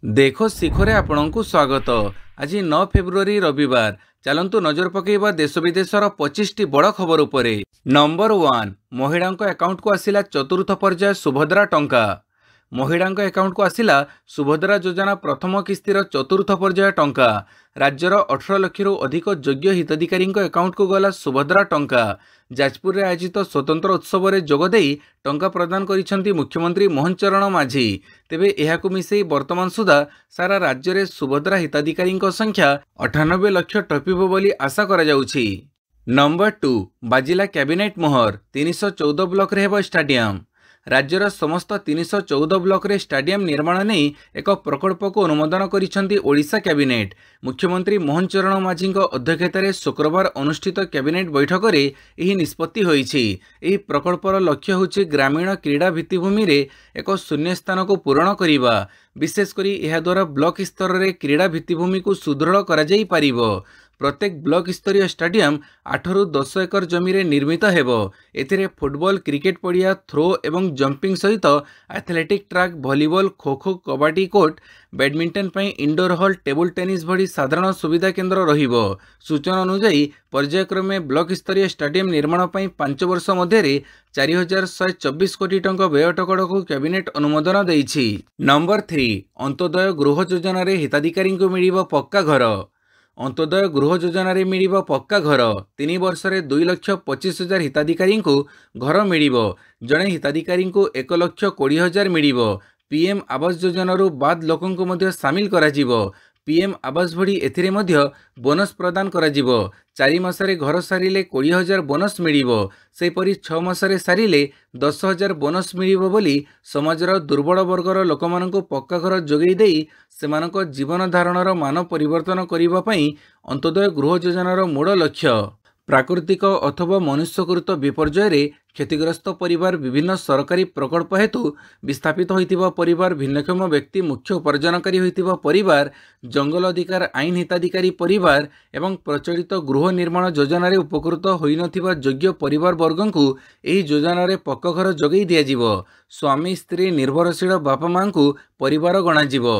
देखो शिखरे आपणଙ୍କୁ स्वागत। आज 9 फेब्रुआरी रविवार। चलंतु नजर पकेइबा देश विदेशर 25टी बड़ खबर उपरे। नंबर 1 महिला अकाउंट को आसिला चतुर्थ पर्याय सुभद्रा टंका। महिला अकाउंट को आसिला सुभद्रा योजना प्रथम किस्तिर चतुर्थ पर्याय टंका। राज्यर 18 लाख अधिक योग्य हिताधिकारी अकाउंट को गला सुभद्रा टंका। जाजपुर में आयोजित स्वतंत्र उत्सव में जोगदे टंका प्रदान करिसेंती मुख्यमंत्री मोहन चरण माझी। तेबे एहाकु मिसेई वर्तमान सुधा सारा राज्य में सुभद्रा हिताधिकारी संख्या 98 लाख टपिब बोली आशा करा जाउछि। नंबर 2 बाजिला कैबिनेट मोहर 314 ब्लॉक रे हेबो स्टेडियम। राज्यर समस्त 314 ब्लॉक रे स्टेडियम निर्माण नहीं एक प्रकल्प को अनुमोदन करिसेंती ओडिशा कैबिनेट। मुख्यमंत्री मोहन चरण माझी अध्यक्षतार शुक्रवार अनुष्ठित कैबिनेट बैठक में यह निष्पत्ति होईछि। एही प्रकल्पर लक्ष्य होछि ग्रामीण क्रीड़ा भित्तिभूमि रे एक शून्य स्थान को पूरण करिबा। विशेषकर यह द्वारा ब्लॉक स्तर में क्रीड़ा भित्तिभूमि को सुदृढ़ करा जाई पारिबो। प्रत्येक ब्लॉक स्तरीय स्टेडियम 8 ରୁ 10 एकर जमी रे निर्मित हेबो। एथिरे फुटबॉल क्रिकेट पड़िया थ्रो एवं जंपिंग सहित athletic track volleyball kho kho कबाडी court badminton पई इंडोर हॉल टेबल टेनिस भली साधारण सुविधा केन्द्र रहिबो। सूचना अनुसार पर्यायक्रमे ब्लॉक स्तरीय स्टेडियम निर्माण पई 5 वर्ष मध्य 4124 कोटी टंका व्यय टकड़ को कैबिनेट अनुमोदन देइछि। नंबर 3 अंत्योदय गृह योजना रे हिताधिकारी को मिलिबो पक्का घर। अंत्योदय गृह योजना रे मिलिबो पक्का घर। 3 वर्ष रे 2,25,000 हिताधिकारी को घर मिलिबो। जड़े हिताधिकारी को 1,20,000 मिलिबो। पीएम आवास योजना रू बाद लोकों को मध्य सामिल करा जिवो। पीएम आवास भड़ी एथिरे मध्य बोनस प्रदान करा जिवो। 4 मासरे घर सारिले 20,000 बोनस मिलिबो। सेपरी 6 मासरे सारिले 10,000 बोनस मिलिबो बोली समाजर दुर्बल वर्गर लोकमानंको पक्का घर जोगई देई सेमानंको जीवन धारणर मान परिवर्तन करिबा पई अंत्योदय गृह योजनार मूल लक्ष्य। प्राकृतिक अथवा मनुष्यकृत विपर्यय क्षतिग्रस्त परिवार विभिन्न सरकारी प्रकल्प हेतु विस्थापित होइतिबा परिवार भिन्नक्षम व्यक्ति मुख्य उपार्जनकारी होइतिबा परिवार जंगल अधिकार आईन हिताधिकारी परिवार एवं प्रचलित गृह निर्माण योजना रे उपकृत होई नथिबा योग्य परिवार वर्गों को एही योजना रे पक्का घर जोगई दिया जिवो। स्वामी स्त्री निर्भरशील बापा मां को परिवार गणा जिवो।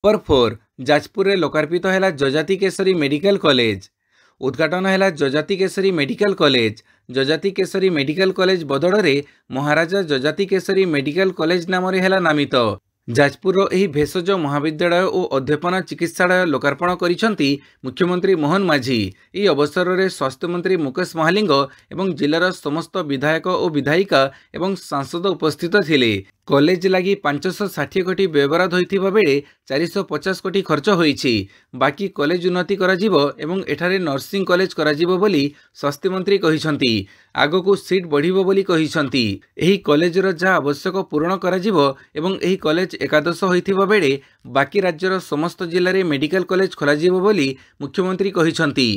नंबर 4 जाजपुर रे लोकार्पित हैला जजाति केसरी मेडिकल कॉलेज। उद्घाटन है जजाति केसरी मेडिकल कॉलेज। जजाति केसरी मेडिकल कॉलेज बदल में महाराजा जजाति केसरी मेडिकल कॉलेज नाम है नामित। जाजपुर एही भेषज महाविद्यालय और अध्यापना चिकित्सालय लोकार्पण करिसेंती मुख्यमंत्री मोहन माझी। यह अवसर में स्वास्थ्य मंत्री मुकेश महालिंग एवं जिलार समस्त विधायक और विधायिका एवं सांसद उपस्थित थिले। कॉलेज लगी 560 कोटी व्यवहार होइथिबा बेले 450 कोटी खर्च होईछि। बाकी कॉलेज उन्नति कराजिबो एवं एठारे नर्सिंग कॉलेज कराजिबो बोली स्वास्थ्य मंत्री कहिसंती। आगको सीट बढ़िबो बोली कहिसंती। एही कॉलेजर जा आवश्यक पूर्ण कराजिबो एवं एही कॉलेज एकादश होइथिबा बेले बाकी राज्यर समस्त जिल्ला रे मेडिकल कॉलेज खोलाजिबो बोली मुख्यमंत्री कहिसंती।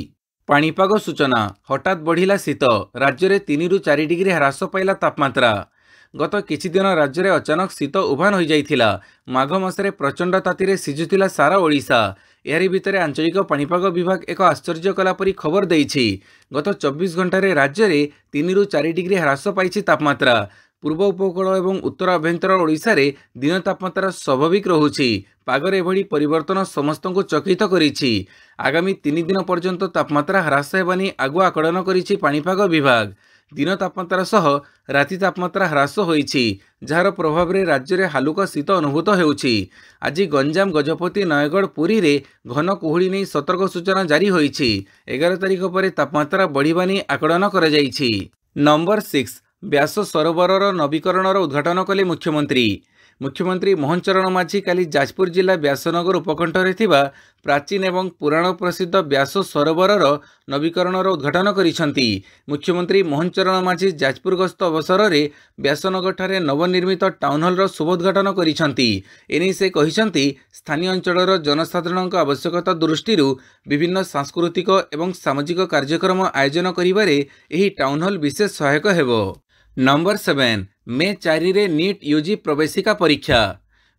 पाणीपाग सूचना हठात बढ़िला शीत। राज्य में 3 ରୁ 4 डिग्री ह्रास पाइला तापमात्रा। गत किछि दिन राज्य में अचानक शीत उभान हो जाइथिला। माघ मासरे प्रचंड तातीरे सिझुथिला सारा ओडिशा। एहारी भितरे आंचलिक पाणीपाग विभाग एक आश्चर्य कला परी खबर देइछि। गत 24 घंटे राज्य में 3 ରୁ 4 डिग्री ह्रास पाइछि तापमात्रा। पूर्व उपकूल और उत्तर आभ्यंतर ओडिशा रे दिन तापमात्रा स्वाभाविक रहुछि। पागर एभली परिवर्तन समस्त को चकित करिछि। आगामी 3 दिन पर्यंत तापमात्रा ह्रास हेबानी आगुआ आकलन करिछि पाणीपाग विभाग। दिन तापमात्रा सह राति तापमात्रा ह्रास होईछि, जार प्रभाव रे राज्य में हालुका शीत अनुभूत हेउछि। आज गंजाम गजपति नयगढ़ पुरी रे घन कुहुड़ी नहीं सतर्क सूचना जारी होईछि। 11 तारिख पर तापमात्रा बढ़िबानी आकलन करा जाईछि। नंबर 6 व्यास सरोवरर नवीकरणर उद्घाटन कले मुख्यमंत्री। मुख्यमंत्री मोहन चरण माझी काली जाजपुर जिला व्यासनगर उपकंठरे थिबा प्राचीन एवं पुराण प्रसिद्ध व्यास सरोवरर नवीकरणर उद्घाटन करिसेंती। मुख्यमंत्री मोहन चरण माझी जाजपुर गस्त अवसर में व्यासनगर ठारे नवनिर्मित टाउन हॉल शुभोद्घाटन करिसेंती। एने से कहिसेंती स्थानीय अंचलर जनसाधारण आवश्यकता दृष्टि विभिन्न सांस्कृतिक एवं सामाजिक कार्यक्रम आयोजन करिबारे एही टाउन हॉल विशेष सहायक हेबो। नंबर 7 मे 4 रे नीट यूजी प्रवेशिका परीक्षा।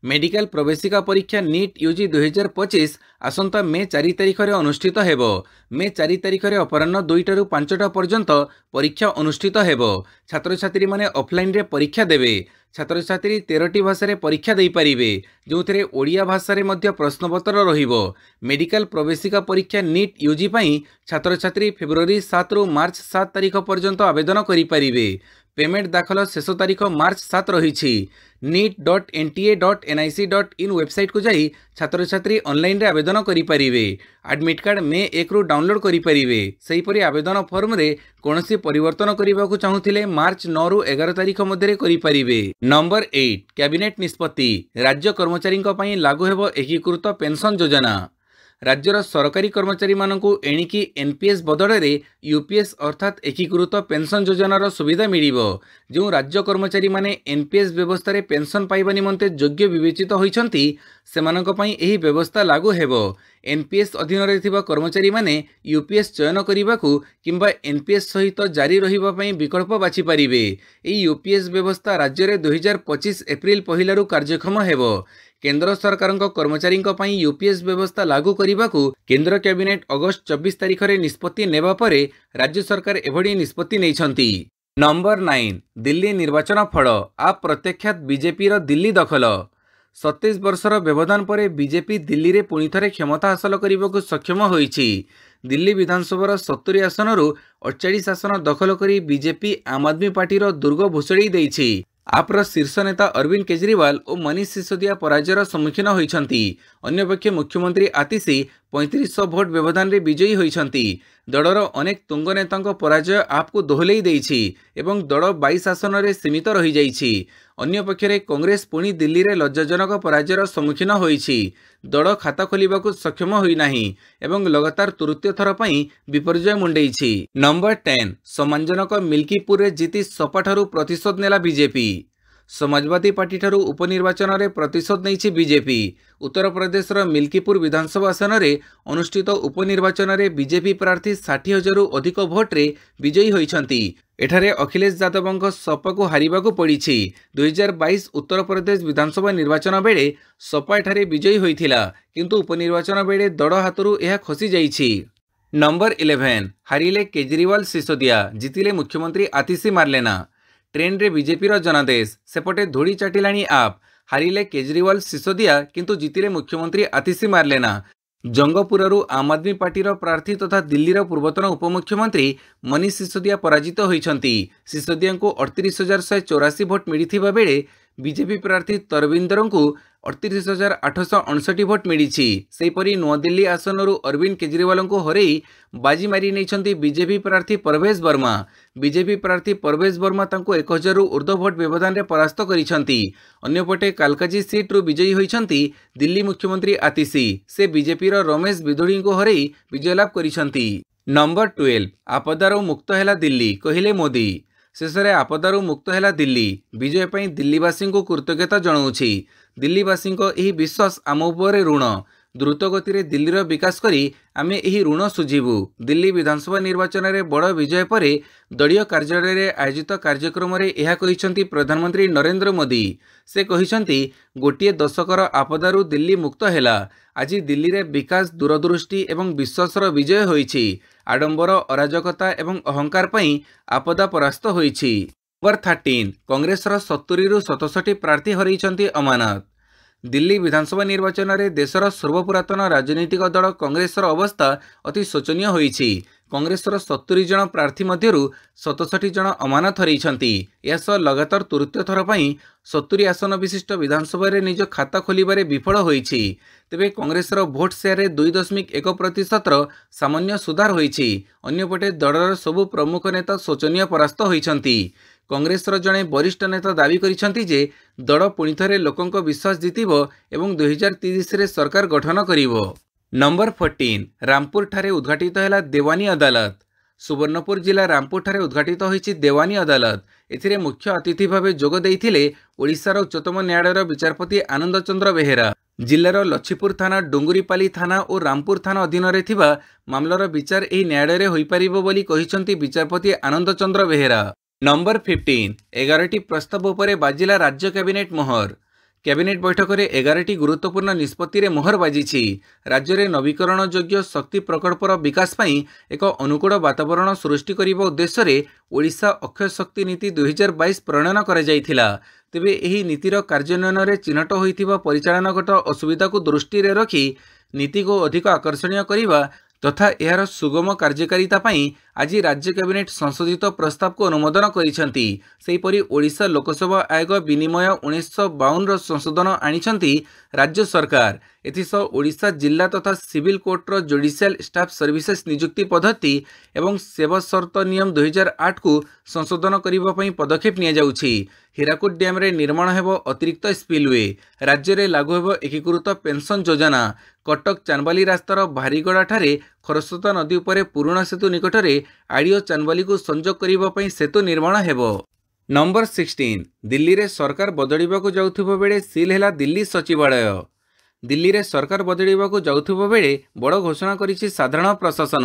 मेडिकल प्रवेशिका परीक्षा नीट यूजी 2025 आसंता मे 4 तारिख में अनुष्ठित हेब। मे 4 तारिख में अपराह्न 2टारू 5टा पर्यंत परीक्षा अनुष्ठित हेब। छात्र छात्री माने ऑफलाइन रे परीक्षा देवे। छात्र छात्री 13टी भाषा परीक्षा दे पारिबे, जो थे ओडिया भाषा रे मध्य प्रश्नपत्र रहिबो। मेडिकल प्रवेशिका परीक्षा नीट यूजी पई छात्र छात्री फेब्रुआरी 7 रु मार्च 7 तारिख पर्यंत आवेदन करि पारिबे। पेमेंट दाखल शेष तारीख मार्च 7 रही। neet.nta.nic.in वेबसाइट को जाई छात्र छात्री ऑनलाइन रे आवेदन करि पारिबे। एडमिट कार्ड मे 1 रु डाउनलोड करि पारिबे। सही परि आवेदन फॉर्म रे कोनोसी परिवर्तन करिबाकू चाहुथिले मार्च 9 रु 11 तारिख मध्ये करि पारिबे। नंबर 8 कैबिनेट निष्पत्ति राज्य कर्मचारी पई लागू हेबो एकीकृत पेंशन योजना। राज्यर सरकारी कर्मचारी मानकु एणिकी एनपीएस बदल में यूपीएस अर्थात एकीकृत पेंशन योजनार सुविधा मिलिबो। जो राज्य कर्मचारी माने एनपीएस व्यवस्था रे पेंशन पाइबा निमंते योग्य विवेचित होइछंती सेमानक पई एही व्यवस्था लागू हेबो। एनपीएस अधीन रे थिबा कर्मचारी माने यूपीएस चयन करिबाकू किंबा एनपीएस सहित जारी रहिबा पई विकल्प बाछि पारिबे। एही यूपीएस व्यवस्था राज्य रे 2025 एप्रिल 1 रु कार्यक्षम हेबो। केंद्र सरकार कर्मचारी यूपीएस व्यवस्था लागू करने केंद्र कैबिनेट अगस्त 24 तारिख में निष्पत्ति नेबा परे राज्य सरकार एभली निष्पत्ति नेइछंती। नंबर 9 दिल्ली निर्वाचन फल आप प्रत्याख्यात बीजेपी रो दिल्ली दखल। 27 वर्षर व्यवधान पर बीजेपी दिल्ली रे पुणी थरे क्षमता हासिल करने को सक्षम होइछि। दिल्ली विधानसभा 70 आसन रु 48 आसन दखल करी बीजेपी आम आदमी पार्टी रो दुर्ग भुसड़ी देइछि। आप्र शीर्ष नेता अरविंद केजरीवाल और मनीष सिसोदिया पराजयर सम्मुखीन होइछंती। अन्यपक्षे मुख्यमंत्री आतिशी 3500 भोट व्यवधान रे विजयी होइछंती। दलर अनेक तुंग नेतांको पराजय आपको दोहलेई देइछि एवं दल 22 आसन रे सीमित रही जाइछि। अन्यपक्षे कांग्रेस पुणी दिल्ली रे लज्जाजनक पराजयर सम्मुखीन होइछि। दल खाता खोलिबाकू सक्षम होई नाही एवं लगातार तृतीय थर पई विपर्जय मुंडेइछि। नंबर 10 सम्मानजनक मिल्कीपुर रे जीति सपाठारु प्रतिशोध नेला बीजेपी। समाजवादी पार्टी ठारू उपनिर्वाचन रे प्रतिशोध नहीं बीजेपी। उत्तर प्रदेश मिल्कीपुर विधानसभा आसन में अनुष्ठित उपनिर्वाचन रे बीजेपी प्रार्थी 60,000 रु अधिक भोट रे विजयी होइछंती। एठारे अखिलेश यादव सपा को हारिबाकू पड़िछि। 2022 उत्तर प्रदेश विधानसभा निर्वाचन बेले सपा एठारे विजयी होइथिला, किंतु उपनिर्वाचन बेले दल हाथरू यह खसी जाइछि। नंबर 11 हारिले केजरीवाल सिसोदिया जितिले मुख्यमंत्री आतिशी मारलेना। ट्रेन रे बीजेपी रो जनादेश सेपटे धूड़ी चाटिलाणी आप। हारिले केजरीवाल सिसोदिया किंतु जितिले मुख्यमंत्री आतिशी मारलेना। जंगपुरु आम आदमी पार्टी प्रार्थी तथा दिल्लीर पूर्वतन उपमुख्यमंत्री मनीष सिसोदिया पराजित होइछंती। सिसोदिया को 38,184 भोट मिलिथिबा बेले बीजेपी प्रार्थी तरविंदर को 38,859 भोट मिली। सेहीपरि नुआदिल्ली आसनरू अरविंद केजरीवाल को हरई बाजी मारी नहीं बीजेपी प्रार्थी परवेश वर्मा। बीजेपी प्रार्थी परवेश वर्मा 1,000 रु ऊर्ध्व भोट व्यवधान में परास्त करिसेंती। अन्यपटे कालकाजी सीट रु विजयी होइछंती दिल्ली मुख्यमंत्री आतिशी। से बीजेपी रमेश बिधोड़ी को हरई विजय लाभ करिसेंती। नंबर 12 आपदारू मुक्त हैला दिल्ली कहिले मोदी। शेष में आपदारू मुक्त हैला दिल्ली। विजय पई दिल्लीवासी को कृतज्ञता जनाऊछि। दिल्लीवासी यही विश्वास आम उपरे ऋण। द्रुत गति रे दिल्लीर विकास करी आमे एही ऋण सुझिबु। दिल्ली विधानसभा निर्वाचन में बड़ विजय पर दलीय कार्यालय रे आयोजित कार्यक्रम रे यह कहिसंती प्रधानमंत्री नरेंद्र मोदी। से कहिसंती गोटिए दशकर आपदारू दिल्ली मुक्त हैला। आज दिल्ली रे विकास दूरदृष्टि एवं विश्वासर विजय होइछि। आडंबर अराजकता एवं अहंकार पई आपदा परास्त होइछि। नंबर 13 कांग्रेस 70 रु 67 प्रार्थी हरइछंती अमानत। दिल्ली विधानसभा निर्वाचन में देशर सर्वपुरातन राजनीतिक दल कांग्रेस अवस्था अति शोचनीय होइछि। कांग्रेस 70 जन प्रार्थी मध्यरु 67 जन अमानत हरइछंती। यह लगातार तृतीय थर पई 70 आसन विशिष्ट विधानसभा रे निज खाता खोलिबारे विफल होइछि। तेबे कांग्रेस भोट शेयर रे 2.1% सामान्य सुधार होइछि। अन्यपटे दलर सबु प्रमुख नेता शोचनीय परास्त होइछंती। कांग्रेस जड़े वरिष्ठ नेता दावी करिसेंती जे दल पुणी थरे लोकंक विश्वास जितिबो एवं 2030 रे सरकार गठन करिवो। नंबर 14 रामपुर ठारे उद्घाटित हैला देवानी अदालत। सुवर्णपुर जिला रामपुर ठारे उद्घाटित होइछि देवानी अदालत। एथिरे मुख्य अतिथि भावे जोग देइथिले ओडिशार उच्चतम न्यायालयर विचारपति आनंद चंद्र बेहेरा। जिलार लछीपुर थाना, डुंगुरीपाली थाना और रामपुर थाना अधीन रे थिबा मामलार विचार एही न्यायालय रे होई परिबो बोली कहिसंती विचारपति आनंद चंद्र बेहेरा। नंबर 15 11टी प्रस्ताव उपरे बाजिला राज्य कैबिनेट मोहर। କ୍ୟାବିନେଟ୍ ବୈଠକରେ 11ଟି ଗୁରୁତ୍ୱପୂର୍ଣ୍ଣ ନିଷ୍ପତ୍ତିରେ ମୋହର ବାଜିଛି। ରାଜ୍ୟରେ ନବୀକରଣ ଯୋଗ୍ୟ ଶକ୍ତି ପ୍ରକଳ୍ପର ବିକାଶ ପାଇଁ ଏକ ଅନୁକୂଳ ବାତାବରଣ ସୃଷ୍ଟି କରିବା ଉଦ୍ଦେଶ୍ୟରେ ଓଡ଼ିଶା ଅକ୍ଷୟ ଶକ୍ତି ନୀତି 2022 ପ୍ରଣୟନ କରାଯାଇଥିଲା। ତେବେ ଏହି ନୀତିର କାର୍ଯ୍ୟାନ୍ୱୟନରେ ଚିହ୍ନଟ ହୋଇଥିବା ପରିଚାଳନାଗତ ଅସୁବିଧାକୁ ଦୃଷ୍ଟିରେ ରଖି ନୀତିକୁ ଅଧିକ ଆକର୍ଷଣୀୟ କରିବା ତଥା ଏହାର ସୁଗମ କାର୍ଯ୍ୟକାରିତା ପାଇଁ ଆଜି ରାଜ୍ୟ କ୍ୟାବିନେଟ୍ ସଂଶୋଧିତ ପ୍ରସ୍ତାବକୁ ଅନୁମୋଦନ କରିଛନ୍ତି। ସେହିପରି ଓଡ଼ିଶା ଲୋକସେବା ଆୟୋଗ ବିନିମୟ 1952ର ସଂଶୋଧନ ଆଣିଛନ୍ତି ରାଜ୍ୟ ସରକାର। ଏଥିସହ ଓଡ଼ିଶା ଜିଲ୍ଲା ତଥା ସିଭିଲ୍ କୋର୍ଟର ଜୁଡ଼ିସିଆଲ ଷ୍ଟାଫ୍ ସର୍ଭିସେସ୍ ନିଯୁକ୍ତି ପଦ୍ଧତି ଏବଂ ସେବା ସର୍ତ୍ତ ନିୟମ 2008କୁ ସଂଶୋଧନ କରିବା ପାଇଁ ପଦକ୍ଷେପ ନିଆଯାଉଛି। ହୀରାକୁଦ ଡ୍ୟାମ୍ରେ ନିର୍ମାଣ ହେବ ଅତିରିକ୍ତ ସ୍ପିଲୱେ। ରାଜ୍ୟରେ ଲାଗୁ ହେବ ଏକୀକୃତ ପେନ୍ସନ୍ ଯୋଜନା। କଟକ ଚାନ୍ଦବାଲି ରାସ୍ତାର ଭାରିଗଡ଼ାଠାରେ ଖରସ୍ରୋତା ନଦୀ ଉପରେ ପୁରୁଣା ସେତୁ ନିକଟରେ ଆଡ଼ିଓ ଚାନ୍ଦବାଲିକୁ ସଂଯୋଗ କରିବା ପାଇଁ ସେତୁ ନିର୍ମାଣ ହେବ। ନମ୍ବର 16 ଦିଲ୍ଲୀରେ ସରକାର ବଦଳିବାକୁ ଯାଉଥିବା ବେଳେ ସିଲ୍ ହେଲା ଦିଲ୍ଲୀ ସଚିବାଳୟ। ଦିଲ୍ଲୀରେ ସରକାର ବଦଳିବାକୁ ଯାଉଥିବା ବେଳେ ବଡ଼ ଘୋଷଣା କରିଛି ସାଧାରଣ ପ୍ରଶାସନ।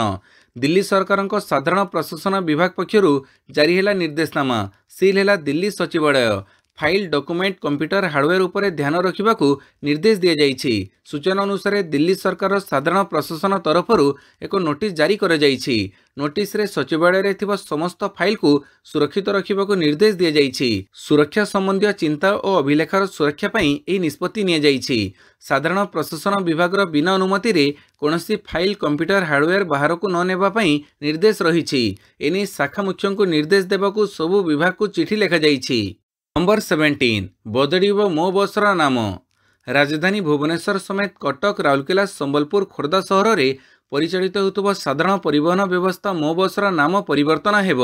ଦିଲ୍ଲୀ ସରକାରଙ୍କ ସାଧାରଣ ପ୍ରଶାସନ ବିଭାଗ ପକ୍ଷରୁ ଜାରି ହେଲା ନିର୍ଦ୍ଦେଶନାମା। ସିଲ୍ ହେଲା ଦିଲ୍ଲୀ ସଚିବାଳୟ। ଫାଇଲ୍ ଡକୁମେଣ୍ଟ କମ୍ପ୍ୟୁଟର ହାର୍ଡୱେର ଉପରେ ଧ୍ୟାନ ରଖିବାକୁ ନିର୍ଦ୍ଦେଶ ଦିଆଯାଇଛି। ସୂଚନା ଅନୁସାରେ ଦିଲ୍ଲୀ ସରକାରର ସାଧାରଣ ପ୍ରଶାସନ ତରଫରୁ ଏକ ନୋଟିସ୍ ଜାରି କରାଯାଇଛି। ନୋଟିସ୍ରେ ସଚିବାଳୟରେ ଥିବା ସମସ୍ତ ଫାଇଲ୍କୁ ସୁରକ୍ଷିତ ରଖିବାକୁ ନିର୍ଦ୍ଦେଶ ଦିଆଯାଇଛି। ସୁରକ୍ଷା ସମ୍ବନ୍ଧୀୟ ଚିନ୍ତା ଓ ଅଭିଲେଖର ସୁରକ୍ଷା ପାଇଁ ଏହି ନିଷ୍ପତ୍ତି ନିଆଯାଇଛି। ସାଧାରଣ ପ୍ରଶାସନ ବିଭାଗର ବିନା ଅନୁମତିରେ କୌଣସି ଫାଇଲ୍ କମ୍ପ୍ୟୁଟର ହାର୍ଡୱେର ବାହାରକୁ ନ ନେବା ପାଇଁ ନିର୍ଦ୍ଦେଶ ରହିଛି। ଏନେଇ ଶାଖା ମୁଖ୍ୟଙ୍କୁ ନିର୍ଦ୍ଦେଶ ଦେବାକୁ ସବୁ ବିଭାଗକୁ ଚିଠି ଲେଖାଯାଇଛି। ନମ୍ବର 17 ବଦଳିବ ମୋ ବସ୍ର ନାମ। ରାଜଧାନୀ ଭୁବନେଶ୍ୱର ସମେତ କଟକ, ରାଉରକେଲା, ସମ୍ବଲପୁର, ଖୋର୍ଦ୍ଧା ସହରରେ ପରିଚାଳିତ ହେଉଥିବା ସାଧାରଣ ପରିବହନ ବ୍ୟବସ୍ଥା ମୋ ବସ୍ର ନାମ ପରିବର୍ତ୍ତନ ହେବ।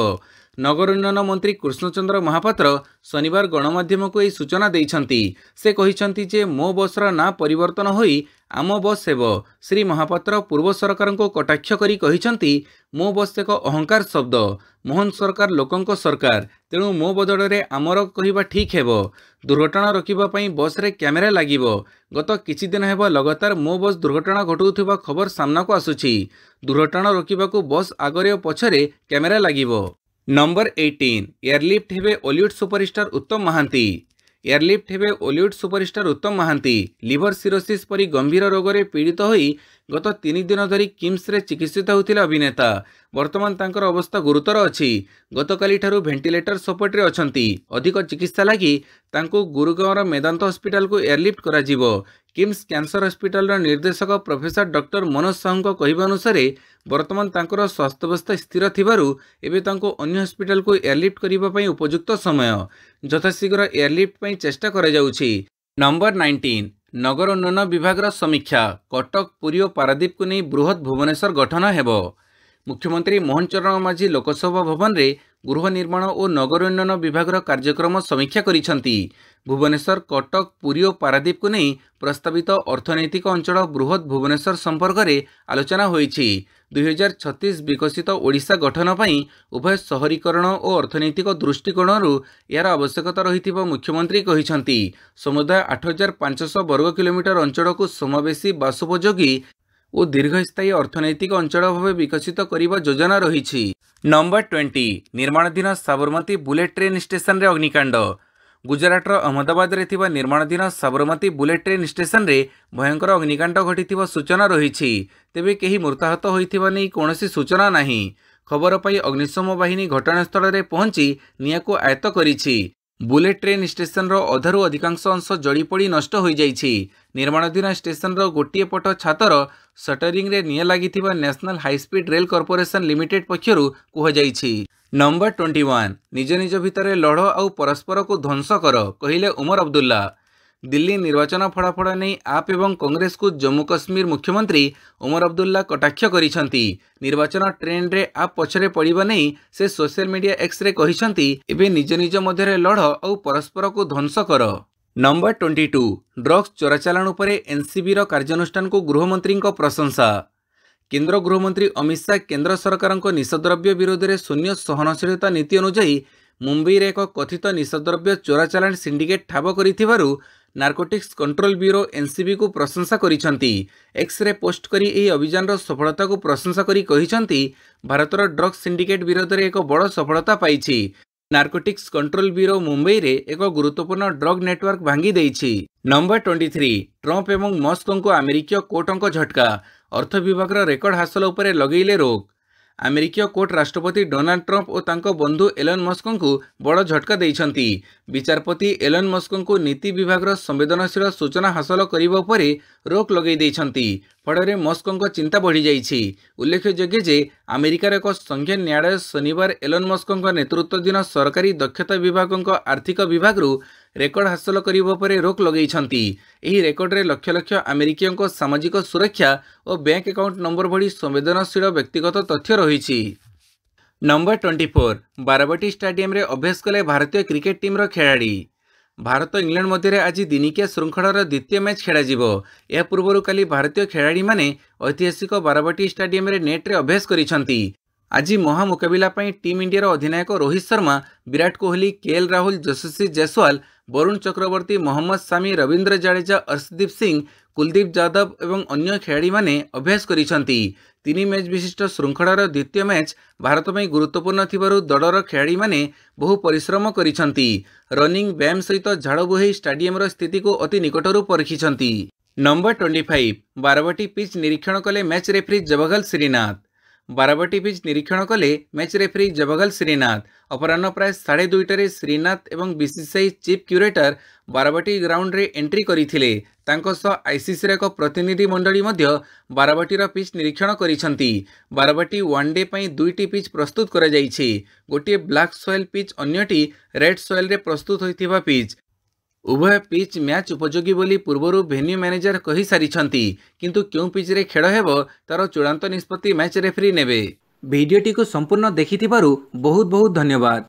ନଗର ଉନ୍ନୟନ ମନ୍ତ୍ରୀ କୃଷ୍ଣଚନ୍ଦ୍ର ମହାପାତ୍ର ଶନିବାର ଗଣମାଧ୍ୟମକୁ ଏହି ସୂଚନା ଦେଇଛନ୍ତି। ସେ କହିଛନ୍ତି ଯେ ମୋ ବସ୍ର ନାଁ ପରିବର୍ତ୍ତନ ହୋଇ ଆମ ବସ୍ ହେବ। ଶ୍ରୀ ମହାପାତ୍ର ପୂର୍ବ ସରକାରଙ୍କୁ କଟାକ୍ଷ କରି କହିଛନ୍ତି ମୋ ବସ୍ ଏକ ଅହଙ୍କାର ଶବ୍ଦ। ମୋହନ ସରକାର ଲୋକଙ୍କ ସରକାର, ତେଣୁ ମୋ ବଦଳରେ ଆମର କହିବା ଠିକ୍ ହେବ। ଦୁର୍ଘଟଣା ରୋକିବା ପାଇଁ ବସ୍ରେ କ୍ୟାମେରା ଲାଗିବ। ଗତ କିଛି ଦିନ ହେବ ଲଗାତାର ମୋ ବସ୍ ଦୁର୍ଘଟଣା ଘଟୁଥିବା ଖବର ସାମ୍ନାକୁ ଆସୁଛି। ଦୁର୍ଘଟଣା ରୋକିବାକୁ ବସ୍ ଆଗରେ ଓ ପଛରେ କ୍ୟାମେରା ଲାଗିବ। ନମ୍ବର 18 ଏୟାରଲିଫ୍ଟ ହେବେ ଓଲିଉଡ୍ ସୁପରଷ୍ଟାର ଉତ୍ତମ ମହାନ୍ତି। ଏୟାରଲିଫ୍ଟ ହେବେ Ollywood superstar Uttam Mohanty. Liver cirrhosis ପରି ଗମ୍ଭୀର ରୋଗରେ ପୀଡ଼ିତ ହୋଇ ଗତ 3 ଦିନ ଧରି କିମ୍ସରେ ଚିକିତ୍ସିତ ହେଉଥିଲେ ଅଭିନେତା। ବର୍ତ୍ତମାନ ତାଙ୍କର ଅବସ୍ଥା ଗୁରୁତର ଅଛି। ଗତକାଲିଠାରୁ ଭେଣ୍ଟିଲେଟର ସପୋର୍ଟରେ ଅଛନ୍ତି। ଅଧିକ ଚିକିତ୍ସା ଲାଗି ତାଙ୍କୁ ଗୁରୁଗାଁର ମେଦାନ୍ତ ହସ୍ପିଟାଲକୁ ଏୟାରଲିଫ୍ଟ କରାଯିବ। କିମ୍ସ କ୍ୟାନ୍ସର ହସ୍ପିଟାଲର ନିର୍ଦ୍ଦେଶକ ପ୍ରଫେସର ଡକ୍ଟର ମନୋଜ ସାହୁଙ୍କ କହିବା ଅନୁସାରେ ବର୍ତ୍ତମାନ ତାଙ୍କର ସ୍ୱାସ୍ଥ୍ୟାବସ୍ଥା ସ୍ଥିର ଥିବାରୁ ଏବେ ତାଙ୍କୁ ଅନ୍ୟ ହସ୍ପିଟାଲକୁ ଏୟାରଲିଫ୍ଟ କରିବା ପାଇଁ ଉପଯୁକ୍ତ ସମୟ। ଯଥାଶୀଘ୍ର ଏୟାରଲିଫ୍ଟ ପାଇଁ ଚେଷ୍ଟା କରାଯାଉଛି। ନମ୍ବର 19 ନଗର ଉନ୍ନୟନ ବିଭାଗର ସମୀକ୍ଷା। କଟକ, ପୁରୀ ଓ ପାରାଦୀପକୁ ନେଇ ବୃହତ୍ ଭୁବନେଶ୍ୱର ଗଠନ ହେବ। ମୁଖ୍ୟମନ୍ତ୍ରୀ ମୋହନ ଚରଣ ମାଝୀ ଲୋକସଭା ଭବନରେ ଗୃହ ନିର୍ମାଣ ଓ ନଗର ଉନ୍ନୟନ ବିଭାଗର କାର୍ଯ୍ୟକ୍ରମ ସମୀକ୍ଷା କରିଛନ୍ତି। ଭୁବନେଶ୍ୱର, କଟକ, ପୁରୀ ଓ ପାରାଦୀପକୁ ନେଇ ପ୍ରସ୍ତାବିତ ଅର୍ଥନୈତିକ ଅଞ୍ଚଳ ବୃହତ୍ ଭୁବନେଶ୍ୱର ସମ୍ପର୍କରେ ଆଲୋଚନା ହୋଇଛି। 2036 ବିକଶିତ ଓଡ଼ିଶା ଗଠନ ପାଇଁ ଉଭୟ ସହରୀକରଣ ଓ ଅର୍ଥନୈତିକ ଦୃଷ୍ଟିକୋଣରୁ ଏହାର ଆବଶ୍ୟକତା ରହିଥିବା ମୁଖ୍ୟମନ୍ତ୍ରୀ କହିଛନ୍ତି। ସମୁଦାୟ 8500 ବର୍ଗ କିଲୋମିଟର ଅଞ୍ଚଳକୁ ସମାବେଶୀ ବାସୋପଯୋଗୀ ଓ ଦୀର୍ଘସ୍ଥାୟୀ ଅର୍ଥନୈତିକ ଅଞ୍ଚଳ ଭାବେ ବିକଶିତ କରିବା ଯୋଜନା ରହିଛି। ନମ୍ବର 20 ନିର୍ମାଣାଧୀନ ସାବରମତୀ ବୁଲେଟ୍ ଟ୍ରେନ୍ ଷ୍ଟେସନରେ ଅଗ୍ନିକାଣ୍ଡ। ଗୁଜରାଟର ଅହମ୍ମଦାବାଦରେ ଥିବା ନିର୍ମାଣାଧୀନ ସାବରମତୀ ବୁଲେଟ୍ ଟ୍ରେନ୍ ଷ୍ଟେସନରେ ଭୟଙ୍କର ଅଗ୍ନିକାଣ୍ଡ ଘଟିଥିବା ସୂଚନା ରହିଛି। ତେବେ କେହି ମୃତାହତ ହୋଇଥିବା ନେଇ କୌଣସି ସୂଚନା ନାହିଁ। ଖବର ପାଇ ଅଗ୍ନିଶମ ବାହିନୀ ଘଟଣାସ୍ଥଳରେ ପହଞ୍ଚି ନିଆଁକୁ ଆୟତ୍ତ କରିଛି। ବୁଲେଟ୍ ଟ୍ରେନ୍ ଷ୍ଟେସନର ଅଧାରୁ ଅଧିକାଂଶ ଅଂଶ ଜଳିପୋଡ଼ି ନଷ୍ଟ ହୋଇଯାଇଛି। ନିର୍ମାଣାଧୀନ ଷ୍ଟେସନର ଗୋଟିଏ ପଟ ଛାତର ସଟରିଂରେ ନିଆଁ ଲାଗିଥିବା national high speed rail corporation limited ପକ୍ଷରୁ କୁହାଯାଇଛି। ନମ୍ବର 21 ନିଜ ନିଜ ଭିତରେ ଲଢ଼ ଆଉ ପରସ୍ପରକୁ ଧ୍ୱଂସ କର, କହିଲେ ଉମର ଅବଦୁଲ୍ଲା। ଦିଲ୍ଲୀ ନିର୍ବାଚନ ଫଳାଫଳ ନେଇ ଆପ୍ ଏବଂ କଂଗ୍ରେସକୁ ଜମ୍ମୁ କାଶ୍ମୀର ମୁଖ୍ୟମନ୍ତ୍ରୀ ଉମର ଅବଦୁଲ୍ଲା କଟାକ୍ଷ କରିଛନ୍ତି। ନିର୍ବାଚନ ଟ୍ରେଣ୍ଡରେ ଆପ୍ ପଛରେ ପଡ଼ିବା ନେଇ ସେ ସୋସିଆଲ ମିଡିଆ ଏକ୍ସରେ କହିଛନ୍ତି, ଏବେ ନିଜ ନିଜ ମଧ୍ୟରେ ଲଢ଼ ଆଉ ପରସ୍ପରକୁ ଧ୍ୱଂସ କର। ନମ୍ବର 22 ଡ୍ରଗ୍ସ ଚୋରାଚାଲାଣ ଉପରେ ଏନ୍ସିବିର କାର୍ଯ୍ୟାନୁଷ୍ଠାନକୁ ଗୃହମନ୍ତ୍ରୀଙ୍କ ପ୍ରଶଂସା। କେନ୍ଦ୍ର ଗୃହମନ୍ତ୍ରୀ ଅମିତ ଶାହ କେନ୍ଦ୍ର ସରକାରଙ୍କ ନିଶାଦ୍ରବ୍ୟ ବିରୋଧରେ ଶୂନ୍ୟ ସହନଶୀଳତା ନୀତି ଅନୁଯାୟୀ ମୁମ୍ବାଇରେ ଏକ କଥିତ ନିଶାଦ୍ରବ୍ୟ ଚୋରାଚାଲାଣ ସିଣ୍ଡିକେଟ୍ ଠାବ କରିଥିବାରୁ ନାର୍କୋଟିକ୍ସ କଣ୍ଟ୍ରୋଲ ବ୍ୟୁରୋ ଏନ୍ସିବିକୁ ପ୍ରଶଂସା କରିଛନ୍ତି। ଏକ୍ସରେ ପୋଷ୍ଟ କରି ଏହି ଅଭିଯାନର ସଫଳତାକୁ ପ୍ରଶଂସା କରି କହିଛନ୍ତି, ଭାରତର ଡ୍ରଗ୍ସ ସିଣ୍ଡିକେଟ୍ ବିରୋଧରେ ଏକ ବଡ଼ ସଫଳତା ପାଇଛି। नार्कोटिक्स कंट्रोल ब्यूरो मुंबई रे एक गुरुत्वपूर्ण ड्रग नेटवर्क भांगी देइछि। नंबर 23 ट्रंप एवं मस्क को अमेरिकीय कोर्टक झटका, अर्थ विभाग रेकर्ड हासिल उपरे लगेले रोक। अमेरिकीय कोर्ट राष्ट्रपति डोनाल्ड ट्रंप और तांको बंधु एलन मस्क को बड़ झटका देइछंती। विचारपति एलन मस्क को नीति विभाग संवेदनशील सूचना हासिल करने पर रोक लगे देइछंती। फଳରେ मस्क चिंता बढ़ी जाइछि। उल्लेखयोग्य जे अमेरिकार एक संघीय न्यायालय शनिवार एलन मस्क नेतृत्वाधीन सरकारी दक्षता विभाग आर्थिक विभाग रेकर्ड हासिल करने पर रोक लगेइछंती। एही रेकर्ड रे लक्ष लक्ष अमेरिकीय सामाजिक सुरक्षा और बैंक अकाउंट नंबर भली संवेदनशील व्यक्तिगत तथ्य रही। नंबर 24 बारवाटी स्टाडियम रे अभ्यास कले भारतीय क्रिकेट टीम रो खिलाड़ी। भारत और इंग्लैंड मध्य आज दिनिकिया श्रृंखलार द्वितीय मैच खेल। यह पूर्व काली भारतीय खिलाड़ी माने ऐतिहासिक बारवाटी स्टाडियम रे नेट रे अभ्यास करिसंती। आज महामुकाबिला टीम इंडिया अधिनायक रोहित शर्मा, विराट कोहली, केएल राहुल, यशस्वी जायसवाल, वरुण चक्रवर्ती, मोहम्मद सामी, रविंद्र जडेजा, अर्शदीप सिंह, कुलदीप यादव एवं अन्य खिलाड़ी माने अभ्यास करिसंती। 3 मैच विशिष्ट श्रृंखलार द्वितीय मैच भारत में गुरुत्वपूर्ण थिबारु दलर खिलाड़ी माने बहु परिश्रम करिसंती। रनिंग व्यायाम सहित झाड़ बुहे स्टाडियम स्थिति को अति निकटरू परखिसंती। नंबर 25 बारवाटी पिच निरीक्षण कले match referee Javagal Srinath. Barabati pitch निरीक्षण कले मैच रेफरी जवागल श्रीनाथ। अपराह्न प्राय 2:30 श्रीनाथ एवं BCCI chief curator Barabati ground रे एंट्री करथिले। तांको सह आईसीसी एक प्रतिनिधि मंडली मध्य बारवाटीर पिच निरीक्षण करिसंती। बारवाटी वनडे पई 2टी पिच प्रस्तुत करा जाइछि। गोटे ब्लैक सॉइल पिच, अन्यटी रेड सॉइल रे प्रस्तुत होइथिबा पिच। उभय पिच मैच उपयोगी बोली पूर्वरु भेन्यू मैनेजर कहि सारिछंती, किंतु क्यों पिच रे खेल हेबो तार चूड़ांत निष्पत्ति मैच रेफरी नेबे। भिडियोटी को संपूर्ण देखिथिबारु बहुत बहुत धन्यवाद।